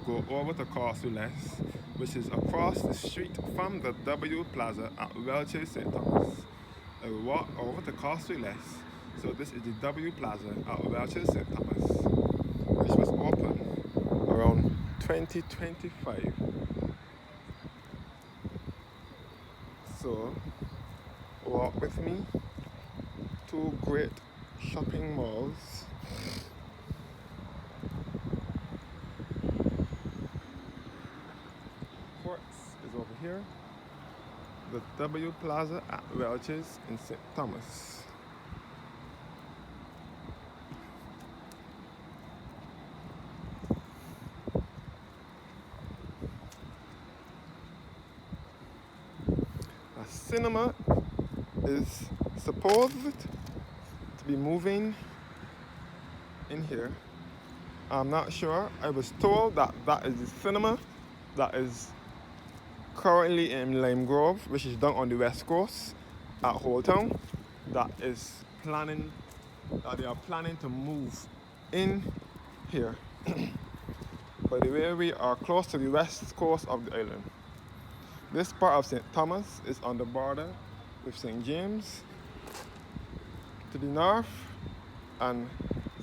go over to Welches, which is across the street from the W Plaza at Welches, St. Thomas. I will walk over to Welches. So this is the W Plaza at Welches, St. Thomas, which was opened around 2025. So walk with me. Two great shopping malls. Quartz is over here. The W Plaza at Welches in St. Thomas. A cinema is supposed to be moving in here. I'm not sure. I was told that that is the cinema that is currently in Lime Grove, which is down on the west coast at Holetown. That is planning, they are planning to move in here. By the way, we are close to the west coast of the island. This part of St. Thomas is on the border with St. James to the north and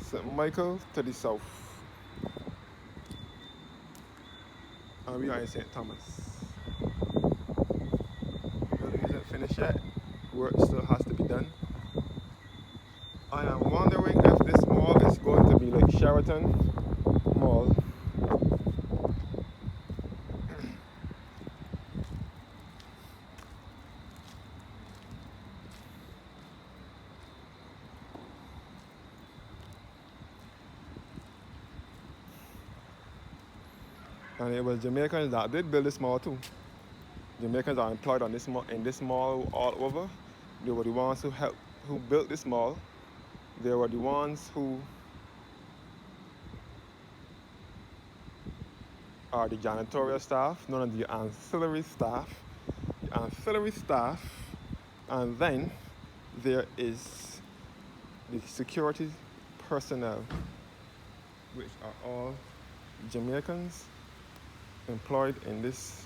St. Michael to the south. And we are in St. Thomas. The building isn't finished yet. Work still has to be done. I am wondering if this mall is going to be like Sheraton Mall. And it was Jamaicans that did build this mall too. Jamaicans are employed on this mall, in this mall all over. They were the ones who built this mall. They were the ones who are the janitorial staff, none of the ancillary staff. The ancillary staff, and then there is the security personnel, which are all Jamaicans employed in this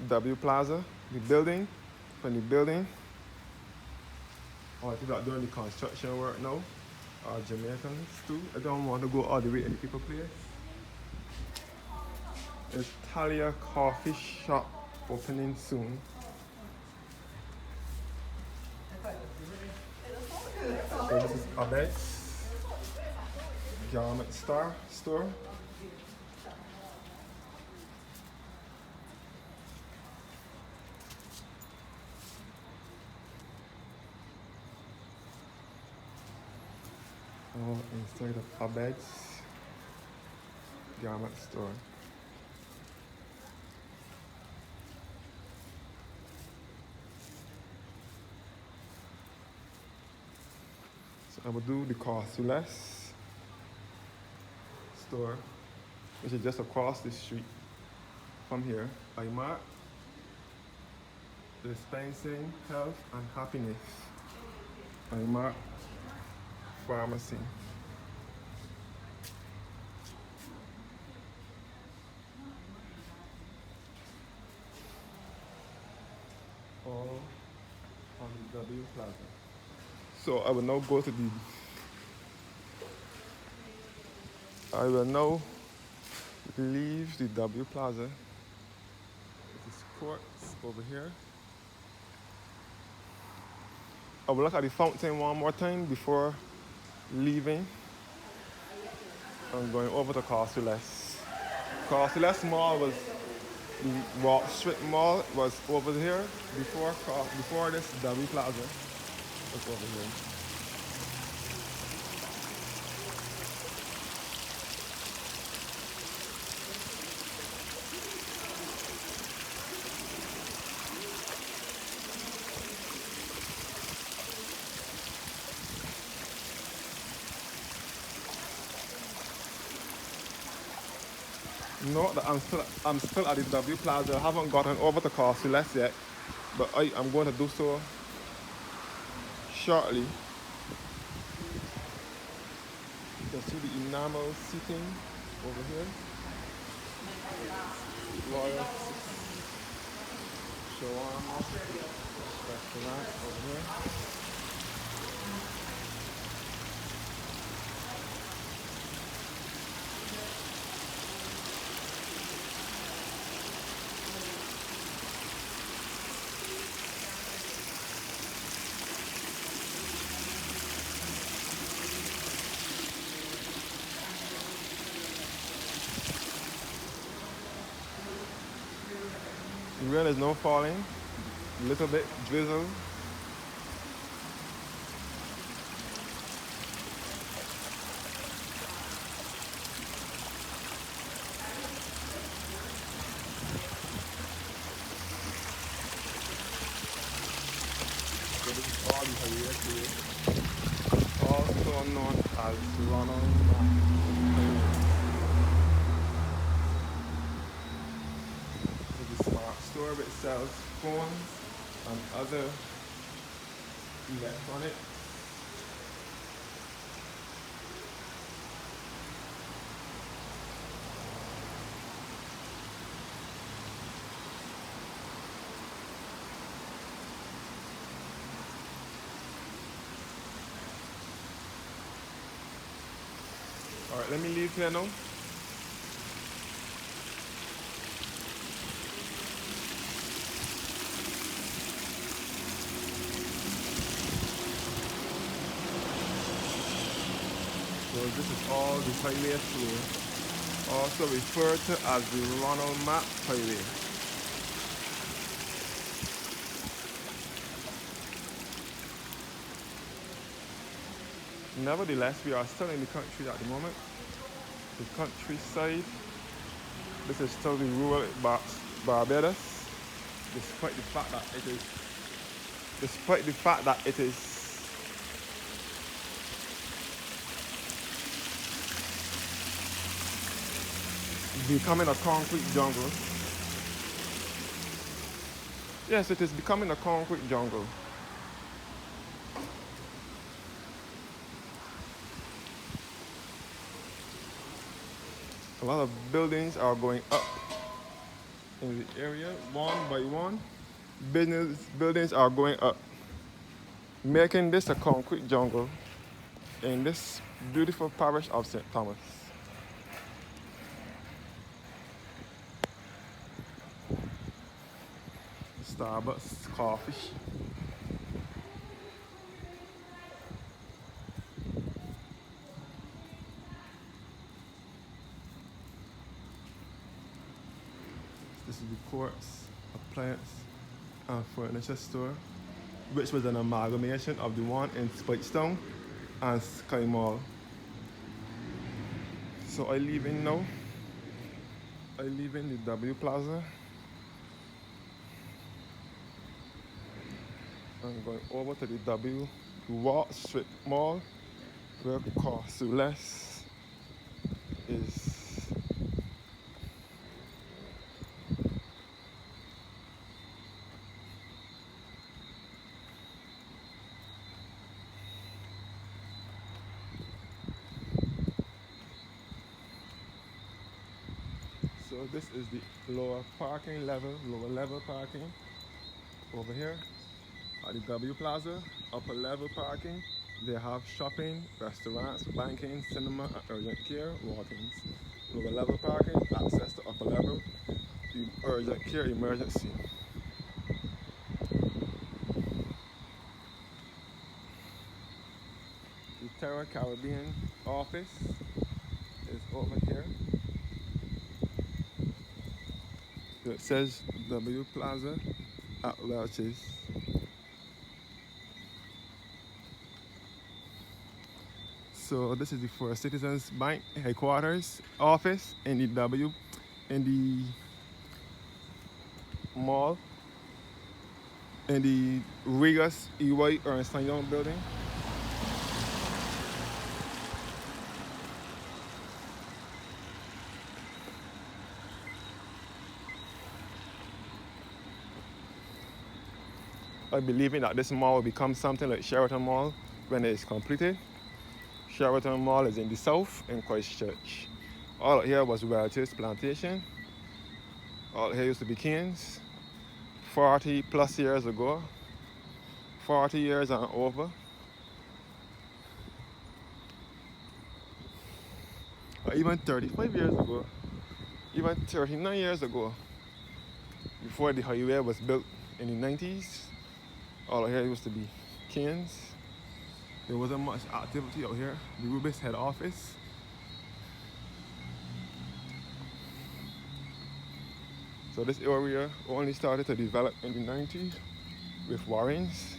W Plaza. The building, from the building, all the people that are doing the construction work now are Jamaicans too. I don't want to go all the way in the people place. It's Talia Coffee Shop opening soon. So this is Abed's garment store. All inside of Abed's garment store. So I will do the Welches store, which is just across the street from here. I mark dispensing health and happiness. I mark pharmacy. All on the W Plaza. So I will now go to I will now leave the W Plaza. This is Quartz over here. I will look at the fountain one more time before leaving. I'm going over to Welches. Welches Mall was, the Wall Street Mall was over here before this W Plaza was over here. No, I'm still at the W Plaza. I haven't gotten over to Welches yet, but I'm going to do so shortly. You can see the enamel seating over here. Royal Shawarma restaurant over here. The rain is now falling, a little bit drizzle. So this is all the highway today, also known as Ronald Highway. So the smart store which sells phones and other electronics. Alright, let me leave here now. So this is all the highway tour, also referred to as the Ronald Map Highway. Nevertheless, we are still in the country at the moment. The countryside. This is still the rural Barbados, despite the fact that it is becoming a concrete jungle. Yes, it is becoming a concrete jungle. A lot of buildings are going up in the area, one by one. Buildings are going up, making this a concrete jungle in this beautiful parish of St. Thomas. Starbucks coffee. This is the Quartz Appliance and Furniture Store, which was an amalgamation of the one in Spikestown and Sky Mall. So I leave in now. I live in the W Plaza. I'm going over to the W Wall Street Mall, where cost less is. So this is the lower level parking over here at the W Plaza. Upper level parking, they have shopping, restaurants, banking, cinema, and urgent care, walk-ins. Lower level parking, access to upper level, urgent care, emergency. The Terra Caribbean office is over here. So it says W Plaza at Welches. So this is the First Citizens Bank headquarters office in the mall, in the Regas EY Ernst & Young building. I believe that this mall will become something like Sheraton Mall when it is completed. Sheraton Mall is in the south in Christchurch. All out here was Welches Plantation. All here used to be Cairns 40 plus years ago, 40 years and over. Or even 35 years ago, even 39 years ago, before the highway was built in the 90s, all here used to be Cairns. There wasn't much activity out here. The Rubis head office. So this area only started to develop in the 90s with Warrens.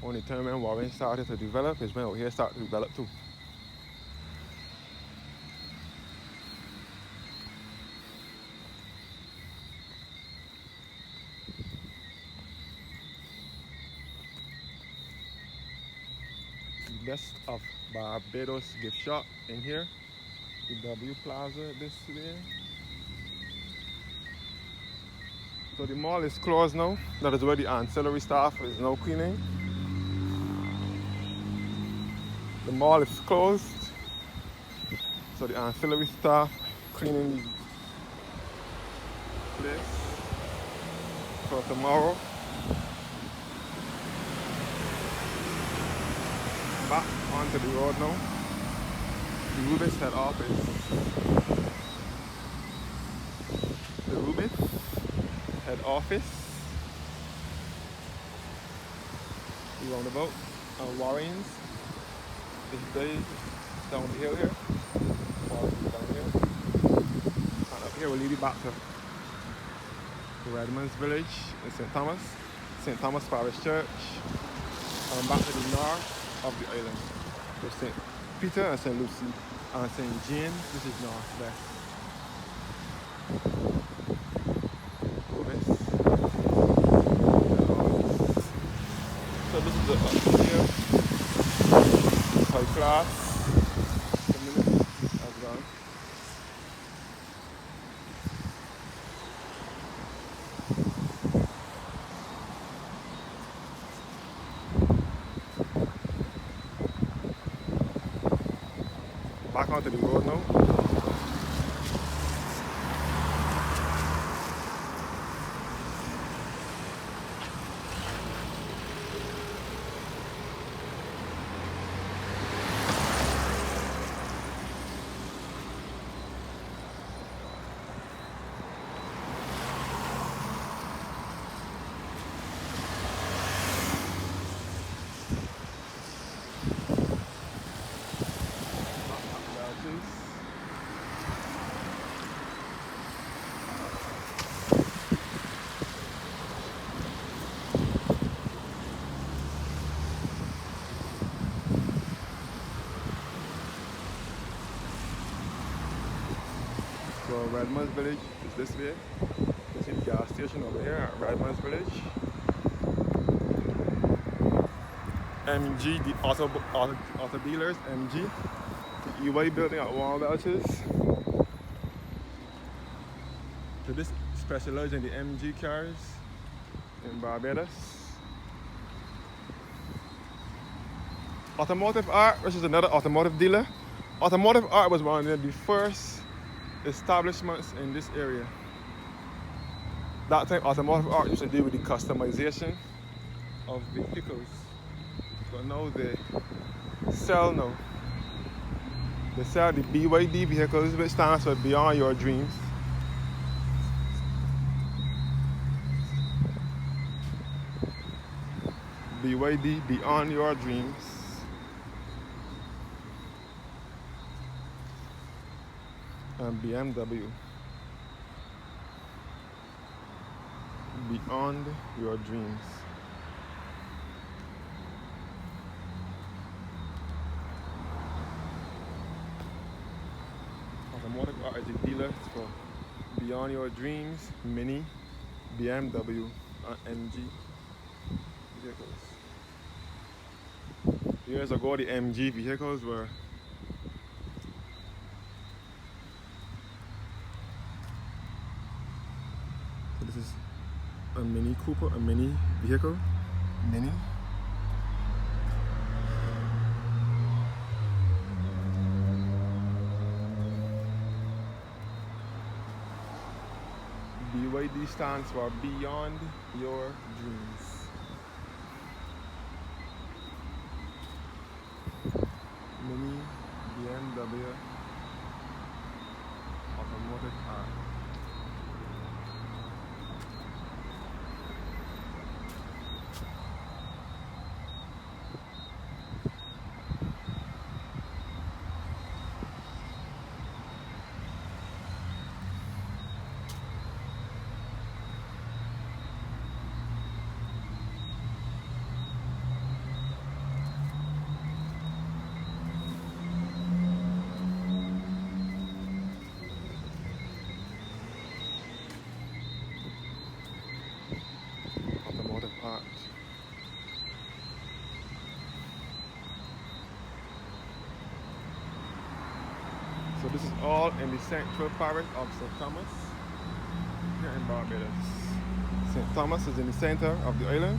Only time when Warren started to develop is when out here started to develop too. The best of Barbados gift shop in here. The W Plaza this way. So the mall is closed now. That is where the ancillary staff is now cleaning. The mall is closed. So the ancillary staff cleaning the place for tomorrow. Back onto the road now. The Rubis head office. The Rubis head office. The roundabout. And Warrens is very down the hill here. Down here. And up here we'll lead you back to the Redmond's Village in St. Thomas Parish Church. And back to the north of the island. So St. Peter and St. Lucy and St. Jane. This is northwest. So this is the up here. High class community as well. Back onto the road now. So Redmond's Village is this way. You can see the gas station over here at Redmond's Village. MG, the auto dealers, MG. The EY building at Welches. So this specializes in the MG cars in Barbados. Automotive Art, which is another automotive dealer. Automotive Art was one of the first establishments in this area. That time Automotive Art used to deal with the customization of vehicles. But now they sell now. They sell the BYD vehicles, which stands for Beyond Your Dreams. BYD, Beyond Your Dreams. And BMW, Beyond Your Dreams. Automotive Art is a dealer for Beyond Your Dreams, Mini, BMW, and MG vehicles. Years ago, the MG vehicles were this is a Mini Cooper, a Mini vehicle, Mini. BYD stands for Beyond Your Dreams. Mini BMW automotive art. Automotive art. So this is all in the central parish of St. Thomas here in Barbados. St. Thomas is in the center of the island.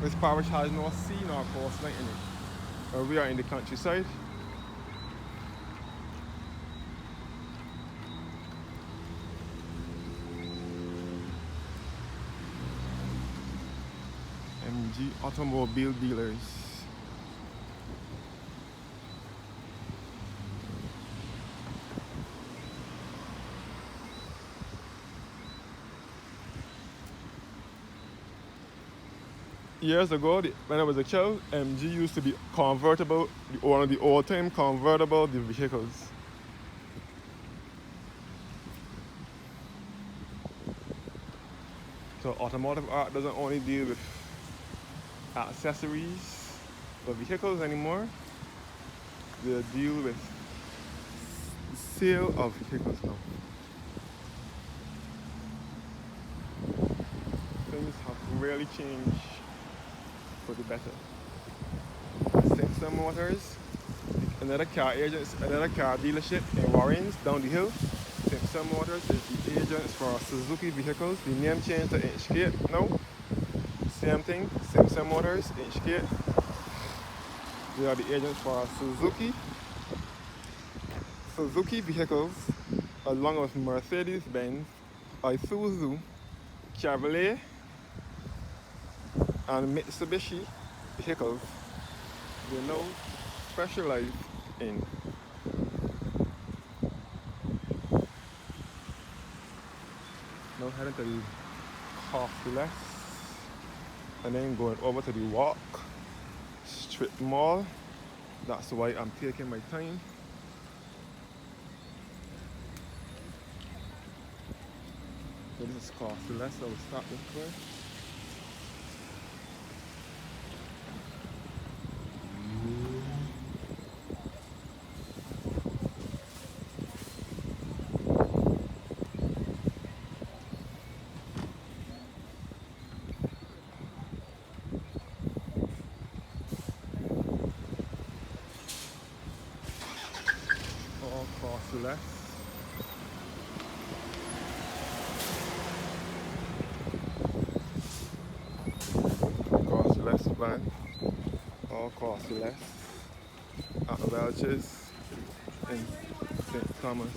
This parish has no sea nor coastline in it. We are in the countryside. MG Automobile Dealers. Years ago, when I was a child, MG used to be convertible, one of the old-time convertible vehicles. So automotive art doesn't only deal with accessories for vehicles anymore. They deal with the sale of vehicles now. Things have really changed for the better. Simpson Motors, another car dealership in Warrens down the hill. Simpson Motors is the agents for Suzuki vehicles. The name changed to Inchcape now. Same thing, Simpson Motors, Inchcape. They are the agents for Suzuki vehicles, along with Mercedes-Benz, Isuzu, Chevrolet, and Mitsubishi vehicles. They now specialize in. Now heading to the Coffee Less, and then going over to the Walk Strip Mall. That's why I'm taking my time. So this is Coffee Less, I will start this way. Coffee Less. Coffee Less van. All Coffee Less at Welches in St. Thomas.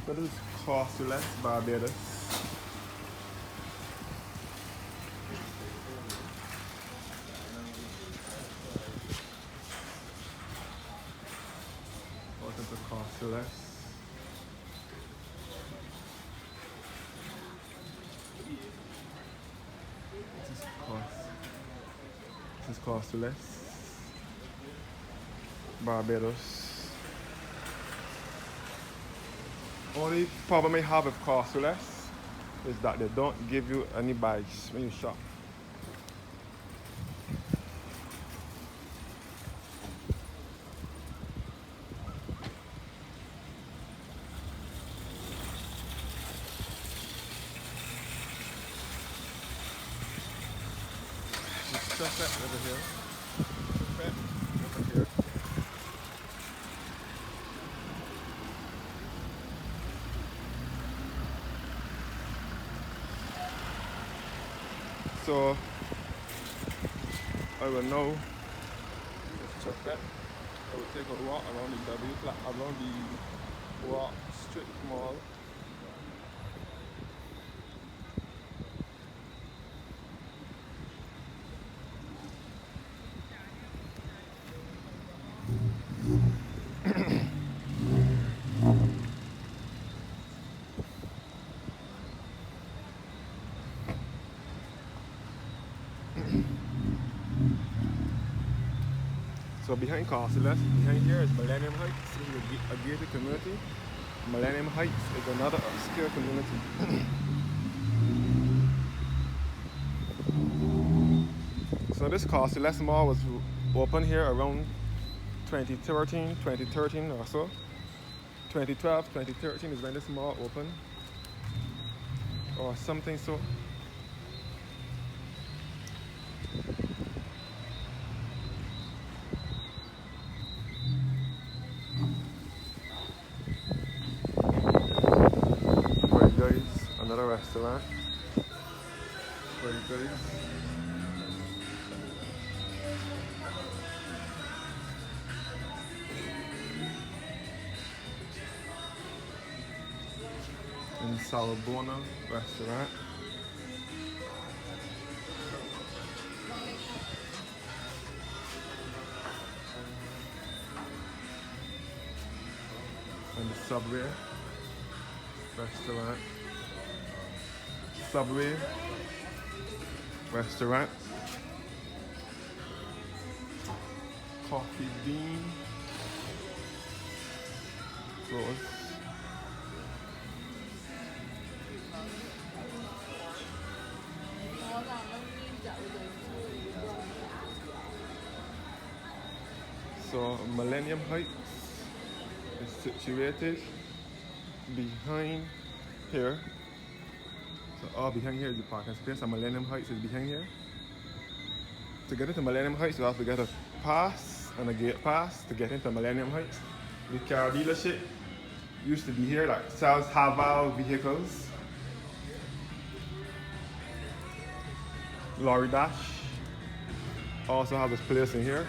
So this is Coffee Less, Barbados. Welcome to Coffee Less. This is Coffee Less, Barbados. Only problem I have with Coffee Less is that they don't give you any bags when you shop. Just that over here. Over here. So I will now just check that. I will take a walk around the walk strip mall. So behind Castle, behind here is Millennium Heights. This is a gated community. Millennium Heights is another obscure community. So this Castle Mall was opened here around 2013 or so. 2012, 2013 is when this mall opened. Or something so. Right guys, another restaurant. Right guys. In Salabona restaurant. And the Subway restaurant. Subway restaurant. Coffee Bean. Close. So Millennium Heights is situated behind here. So all behind here is the parking space, and Millennium Heights is behind here. To get into Millennium Heights, you have to get a pass and a gate pass to get into Millennium Heights. The car dealership used to be here, like sells Haval vehicles. Lorry Dash also has a place in here.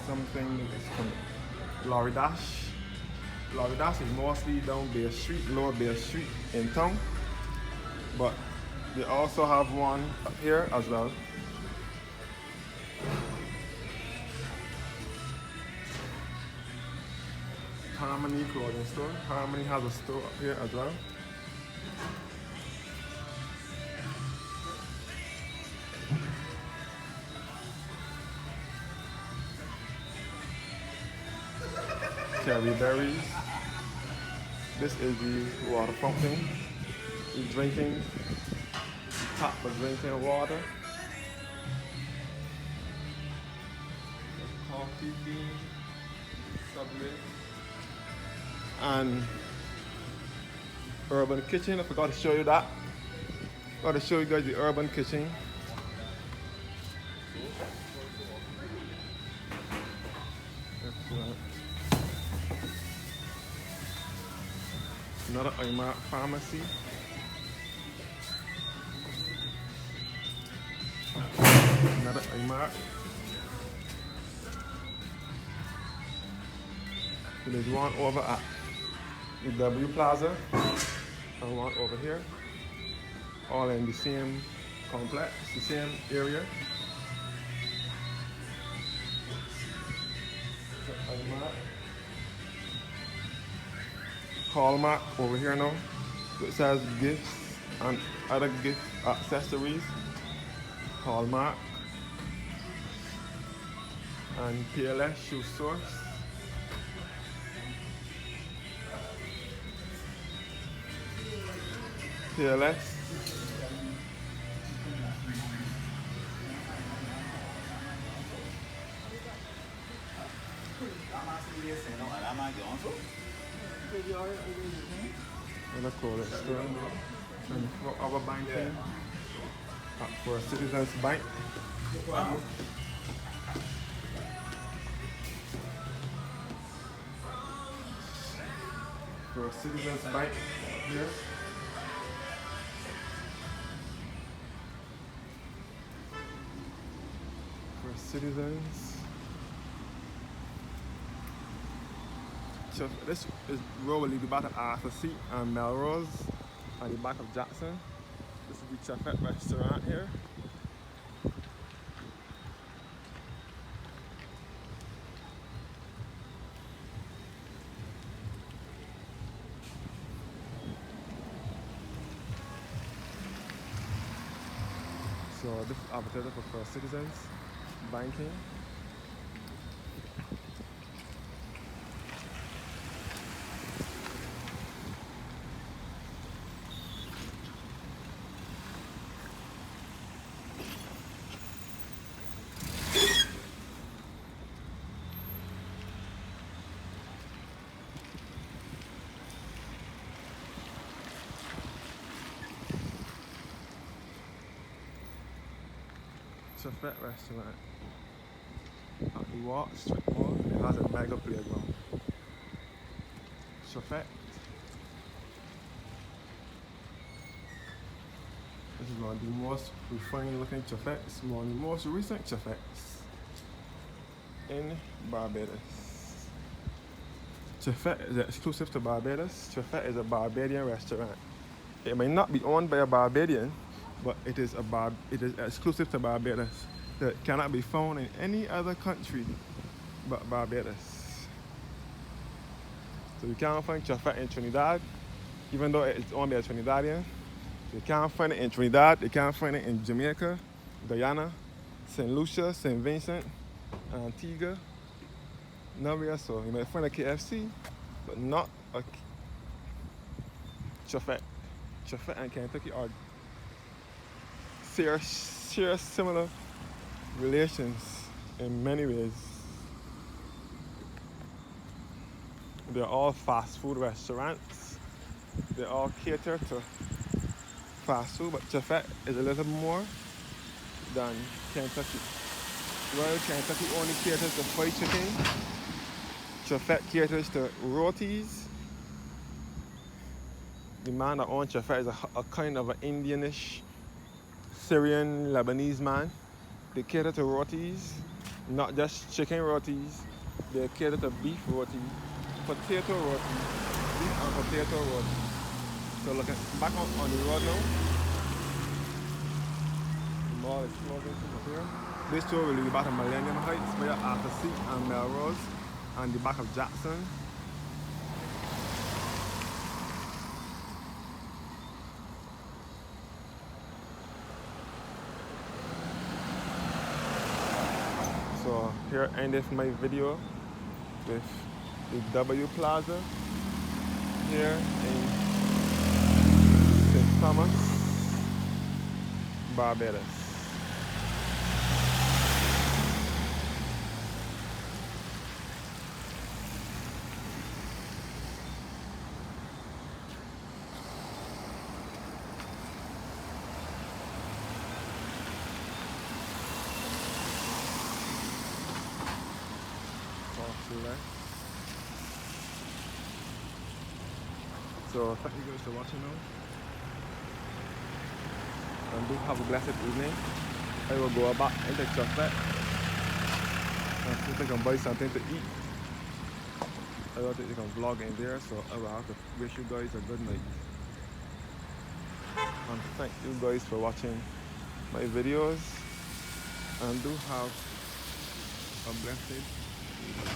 Something is from Lorry Dash. Lorry Dash is mostly down Bay Street, Lower Bay Street in town. But they also have one up here as well. Harmony clothing store. Harmony has a store up here as well. Cherry berries. This is the water fountain. You're drinking, tap for drinking water. Coffee bean, Subway. And urban kitchen, I forgot to show you that. Got to show you guys the urban kitchen. Another IMARC pharmacy. Another IMARC. There's one over at the W Plaza and one over here. All in the same complex, the same area. Hallmark over here now. It says gifts and other gift accessories. Hallmark and PLS shoe source. PLS. Another clothing store. And for our banking, for Citizens Bank. For Citizens Bank here. citizens. This is road will lead you back to Arthur Seat and Melrose at the back of Jackson. This is the Chefette restaurant here. So this is advertised for first citizens, banking. Chefette restaurant. At the walk, strip mall, it has a mega playground. Chefette. This is one of the most refined looking Chefettes, one of the most recent Chefettes in Barbados. Chefette is exclusive to Barbados. Chefette is a Barbadian restaurant. It may not be owned by a Barbadian, but it is exclusive to Barbados. That cannot be found in any other country but Barbados. So you can't find Chefette in Trinidad, even though it's owned by a Trinidadian. You can't find it in Trinidad, you can't find it in Jamaica, Guyana, St. Lucia, St. Vincent, Antigua, nowhere. So you might find a KFC, but not a Chefette. Chefette and Kentucky are share similar relations in many ways. They're all fast food restaurants. They all cater to fast food, but Chefette is a little more than Kentucky. While Kentucky only caters to fried chicken, Chefette caters to rotis. The man that owns Chefette is a kind of an Indianish, Syrian, Lebanese man. They cater to rotis, not just chicken rotis. They cater to beef roti, potato roti, beef and potato roti. So look at back on the road now. The mall is closing from here. This tour will be back at Millennium Heights, via Arthur Seat and Melrose, and the back of Jackson. So here endeth my video with the W Plaza here in St. Thomas, Barbados. So thank you guys for watching now. And do have a blessed evening. I will go back into Chefette and see if I can buy something to eat. I don't think you can vlog in there, so I will have to wish you guys a good night. And thank you guys for watching my videos. And do have a blessed evening.